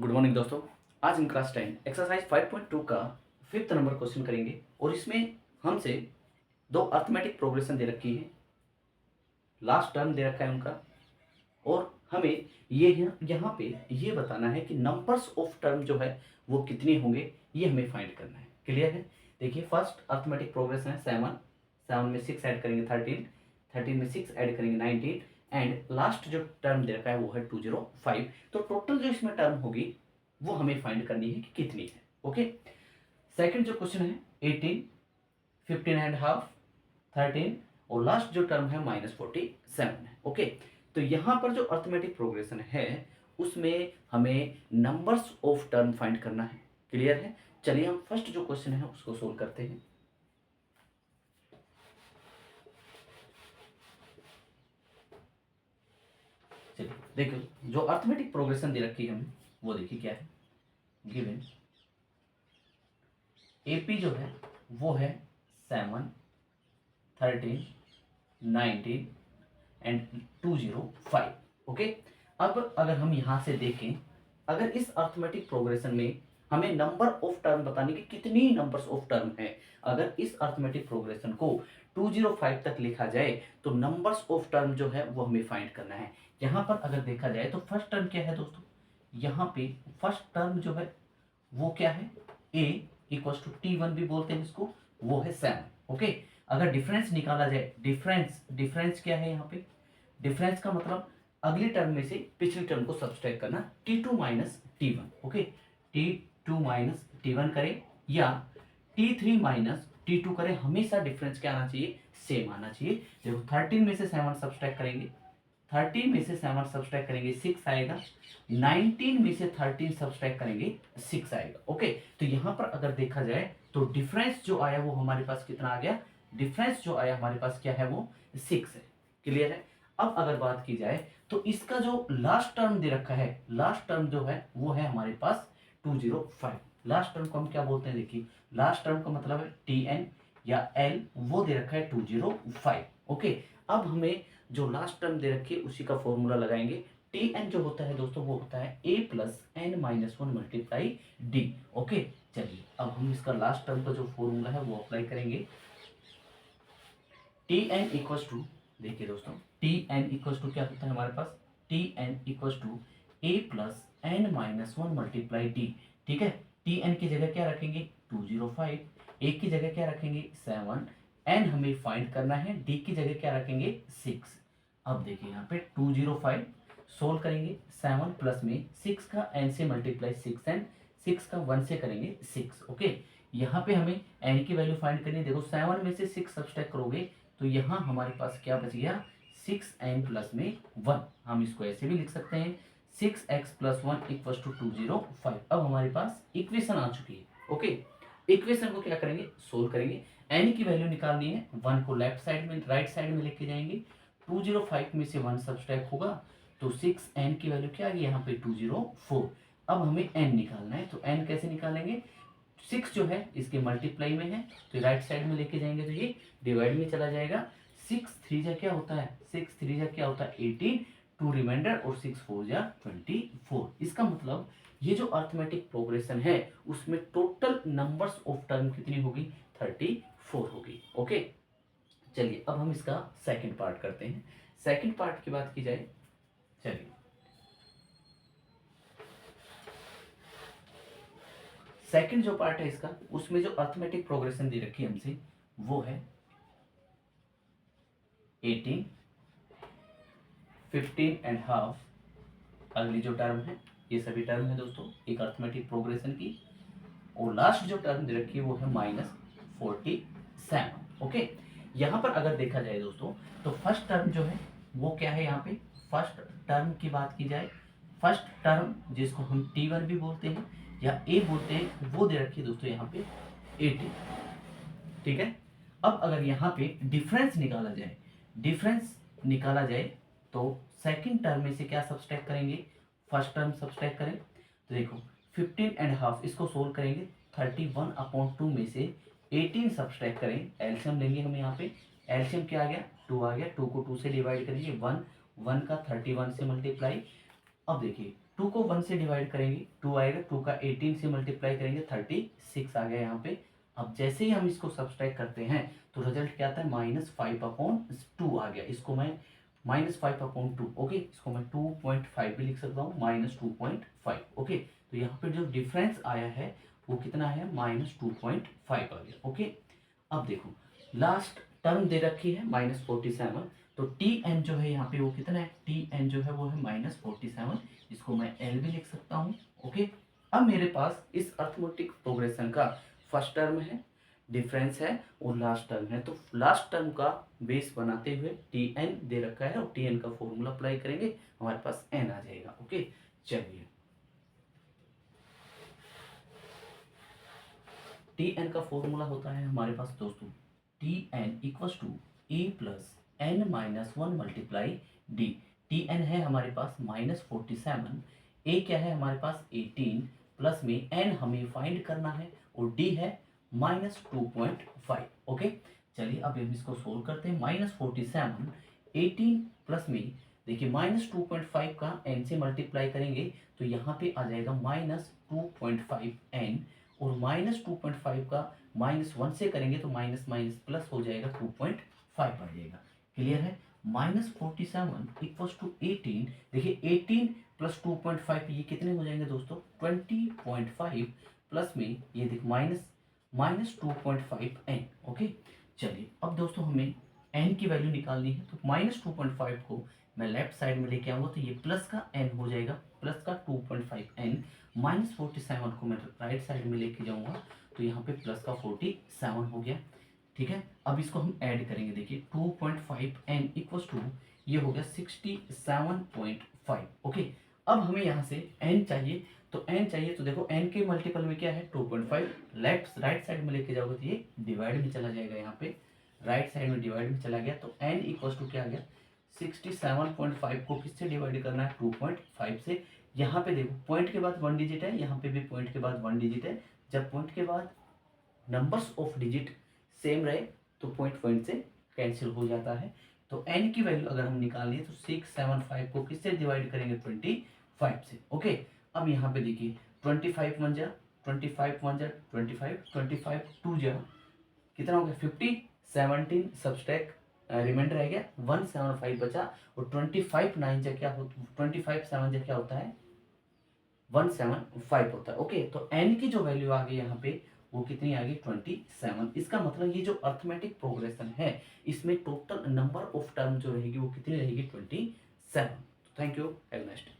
Good morning दोस्तों। आज हम क्लास 10 एक्सरसाइज 5.2 का फिफ्थ नंबर क्वेश्चन करेंगे और इसमें हमसे दो अर्थमेटिक प्रोग्रेशन दे रखी है, लास्ट टर्म दे रखा है उनका, और हमें ये यहाँ पे ये बताना है कि नंबर्स ऑफ टर्म जो है वो कितने होंगे, ये हमें फाइंड करना है। क्लियर है? देखिए, फर्स्ट अर्थमेटिक प्रोग्रेशन है 7, 7 में 6 ऐड करेंगे 13, 13 में 6 ऐड करेंगे 19, एंड लास्ट जो टर्म दे रखा है वो है 205। तो टोटल जो इसमें टर्म होगी वो हमें फाइंड करनी है कि कितनी है। ओके, सेकंड जो क्वेश्चन है 18, 15 एंड हाफ, 13, और लास्ट जो टर्म है -47 है। ओके, तो यहां पर जो अर्थमेटिक प्रोग्रेशन है उसमें हमें नंबर्स ऑफ टर्म फाइंड करना है। क्लियर है? चलिए हम फर्स्ट जो क्वेश्चन है उसको सोल्व करते हैं। चलिए देखो, जो अर्थमेटिक प्रोग्रेशन दे रखी है हमें वो देखिए क्या है। गिवन एपी जो है वो है 7, 13, 19 एंड 205। ओके, अब अगर हम यहां से देखें, अगर इस अर्थमेटिक प्रोग्रेशन में हमें नंबर ऑफ टर्म बताने की कितनी नंबर्स ऑफ टर्म है, अगर इस अर्थमेटिक प्रोग्रेशन को 205 तक लिखा जाए तो नंबर्स ऑफ टर्म जो है वो हमें फाइंड करना है। यहां पर अगर देखा जाए तो फर्स्ट टर्म क्या है दोस्तों, यहाँ पे फर्स्ट टर्म जो है वो क्या है, a इक्वल्स टू T1 भी बोलते हैं इसको, वो है 7। ओके, अगर डिफरेंस निकाला जाए, डिफरेंस डिफरेंस क्या है यहाँ पे, डिफरेंस का मतलब अगली टर्म में से पिछली टर्म को सब्सट्रैक्ट करना, T2 minus T1। Okay, T2 minus T1 करें या T3 माइनस T2 करें, हमेशा डिफरेंस क्या आना चाहिए, सेम आना चाहिए। देखो 13 में से 7 सब्सट्रैक्ट करेंगे, 13 में से 7 सब्सट्रैक्ट करेंगे 6 आएगा, 19 में से 13 सब्सट्रैक्ट करेंगे 6 आएगा। ओके, तो यहाँ पर अगर देखा जाए तो डिफरेंस जो आया वो हमारे पास कितना आ गया, डिफरेंस जो आया हमारे पास क्या है, वो 6 है। क्लियर है? अब अगर बात की जाए तो इसका जो लास्ट टर्म दे रखा है, लास्ट टर्म जो है वो है हमारे पास 205। लास्ट टर्म को हम क्या बोलते हैं, देखिए लास्ट टर्म का मतलब है Tn या L, वो दे रखा है 205। ओके, अब हमें जो लास्ट टर्म दे रखी है उसी का फॉर्मूला लगाएंगे। Tn जो होता है दोस्तों वो होता है a plus n minus one multiply d. Okay, चलिए अब हम इसका लास्ट टर्म का जो फॉर्मूला है वो अप्लाई करेंगे। Tn इक्वल्स टू, देखिए दोस्तों Tn इक्वल्स टू क्या होता है हमारे पास, Tn equals to a plus n minus one multiply d. ठीक है, Tn की जगह क्या रखेंगे 205, a की जगह क्या रखेंगे 7, n हमें फाइंड करना है, d की जगह क्या रखेंगे 6। अब देखिए यहाँ पे 205 सोल्व करेंगे, 7 प्लस में 6 का n से मल्टीप्लाई 6n, 6 का 1 से करेंगे 6। ओके, यहाँ पे हमें n की वैल्यू फाइंड करनी है। देखो 7 में से 6 सब्सट्रैक्ट करोगे तो यहाँ हमारे पास क्या बच गया, 6n प्लस में 1। हम इसको ऐसे भी लिख सकते हैं 6x प्लस 1 इक्वल्स टू 205। अब हमारे पास इक्वेशन आ चुकी है। ओके, इक्वेशन को क्या करेंगे, सोल्व करेंगे। n की वैल्यू निकालनी है, 1 को लेफ्ट साइड में राइट साइड में लेके जाएंगे, 205 में से 1 सब्सट्रैक्ट होगा तो 6n की वैल्यू क्या आ गई यहाँ पे 204। अब हमें n निकालना है, तो n कैसे निकालेंगे, 6 जो है इसके मल्टीप्लाई में है तो राइट साइड में लेके जाएंगे तो ये डिवाइड में चला जाएगा। 6 3 जा क्या होता है, 6 3 जा क्या होता है 18, 2 रिमाइंडर और 6 4 जा 24। इसका मतलब ये जो अर्थमेटिक प्रोग्रेशन है उसमें टोटल नंबर्स ऑफ टर्म कितनी होगी, 34 होगी। ओके, चलिए अब हम इसका सेकंड पार्ट करते हैं। सेकंड पार्ट की बात की जाए, चलिए सेकंड जो पार्ट है इसका, उसमें जो अर्थमेटिक प्रोग्रेशन दे रखी है हमसे वो है 18, 15 एंड हाफ, अगली जो टर्म है, ये सभी टर्म है दोस्तों एक अर्थमेटिक प्रोग्रेशन की, और लास्ट जो टर्म दे रखी है वो है -47। ओके, यहाँ पर अगर देखा जाए दोस्तों तो फर्स्ट टर्म जो है वो क्या है, यहाँ पे फर्स्ट टर्म की बात की जाए, फर्स्ट टर्म जिसको हम T1 भी बोलते हैं या A बोलते हैं, वो दे रखी है दोस्तों यहाँ पे 18। ठीक है, अब अगर यहाँ पे डिफरेंस निकाला जाए, डिफरेंस निकाला जाए तो सेकंड टर्म में से क्या सब्सट्रैक्ट करेंगे, फर्स्ट टर्म सब्सट्रैक्ट करें तो देखो 15 एंड हाफ, इसको सोल्व करेंगे 31/2 में से 18 सब्सट्रैक्ट करें, एलसीएम लेंगे हम यहाँ पे, एलसीएम क्या आ गया 2 आ गया, 2 को 2 से डिवाइड करेंगे 1, 1 का 31 से मल्टीप्लाई, अब देखिए 2 को 1 से डिवाइड करेंगे 2 आएगा, 2 का 18 से मल्टीप्लाई करेंगे 36 आ गया यहाँ पे। अब जैसे ही हम इसको सब्सट्रैक्ट करते हैं तो रिजल्ट क्या आता है, -5/2 आ गया। इसको मैं -5/2, ओके, इसको मैं 2.5 भी लिख सकता हूँ, -2.5, ओके। तो यहाँ पे जो डिफरेंस आया है वो कितना है, -2.5 आ गया, ओके। अब देखो लास्ट टर्म दे रखी है -47, तो टी एन जो है यहाँ पे वो कितना है, टी एन जो है वो है -47, इसको मैं एल भी लिख सकता हूँ, ओके। अब मेरे पास इस अर्थमेटिक प्रोग्रेशन का फर्स्ट टर्म है, डिफरेंस है, और लास्ट टर्म है। तो लास्ट टर्म का बेस बनाते हुए टी एन दे रखा है और टी एन का फॉर्मूला अप्लाई करेंगे, हमारे पास एन आ जाएगा, ओके। चलिए टी एन का फॉर्मूला होता है हमारे पास दोस्तों, T n equals to a plus n minus one multiply d. T n है हमारे पास -47, ए क्या है हमारे पास 18, प्लस में एन हमें फाइंड करना है और डी है -2.5, ओके। चलिए अब हम इसको सोल्व करते हैं। -47 18 प्लस में, देखिए -2.5 का n से मल्टीप्लाई करेंगे तो यहाँ पे आ जाएगा -2.5n, और -2.5 का -1 से करेंगे तो माइनस माइनस प्लस हो जाएगा 2.5 आ जाएगा। क्लियर है। -47 इक्वल्स टू 18, देखिए 18 प्लस 2.5 ये कितने हो जाएंगे दोस्तों, 20.5, प्लस में ये देख -2.5n, ओके। चलिए अब दोस्तों हमें n की वैल्यू निकालनी है, तो -2.5 को मैं लेफ्ट साइड में लेके आऊंगा तो ये प्लस का n हो जाएगा, प्लस का 2.5n, -47 को मैं राइट साइड में लेके जाऊंगा तो यहाँ पे प्लस का 47 हो गया, ठीक है। अब इसको हम ऐड करेंगे, देखिए 2.5n इक्वल्स टू ये हो गया 67.5, ओके। अब हमें यहाँ से n चाहिए, तो n चाहिए तो देखो n के मल्टीपल में क्या है 2.5, राइट साइड में लेके जाओगे तो ये डिवाइड में चला जाएगा, यहाँ पे राइट साइड में डिवाइड में चला गया, तो n इक्वल्स टू क्या आ गया 67.5 को किससे डिवाइड करना है 2.5 से। यहाँ पे देखो पॉइंट के बाद 1 डिजिट है, यहाँ पे भी पॉइंट के बाद 1 डिजिट है। जब पॉइंट के बाद नंबर्स ऑफ डिजिट सेम रहे तो पॉइंट पॉइंट से कैंसिल हो जाता है। तो n की वैल्यू अगर हम निकालें तो 675 को किससे डिवाइड करेंगे 25 से, ओके। अब यहाँ पे देखिए 25 1 जा 25 1 जा 25, 25 2 जा कितना हो गया 50, 17 सब्सट्रैक्ट रिमाइंडर रह गया 175 बचा, और 25 9 जा क्या हो 25 7 जा क्या होता है 175 होता है, ओके। तो n की जो वैल्यू आ गई यहाँ पे वो कितनी आ गई 27। इसका मतलब ये जो अर्थमेटिक प्रोग्रेशन है इसमें टोटल नंबर ऑफ टर्म जो रहेगी वो कितनी रहेगी 27। Thank you, have a nice day.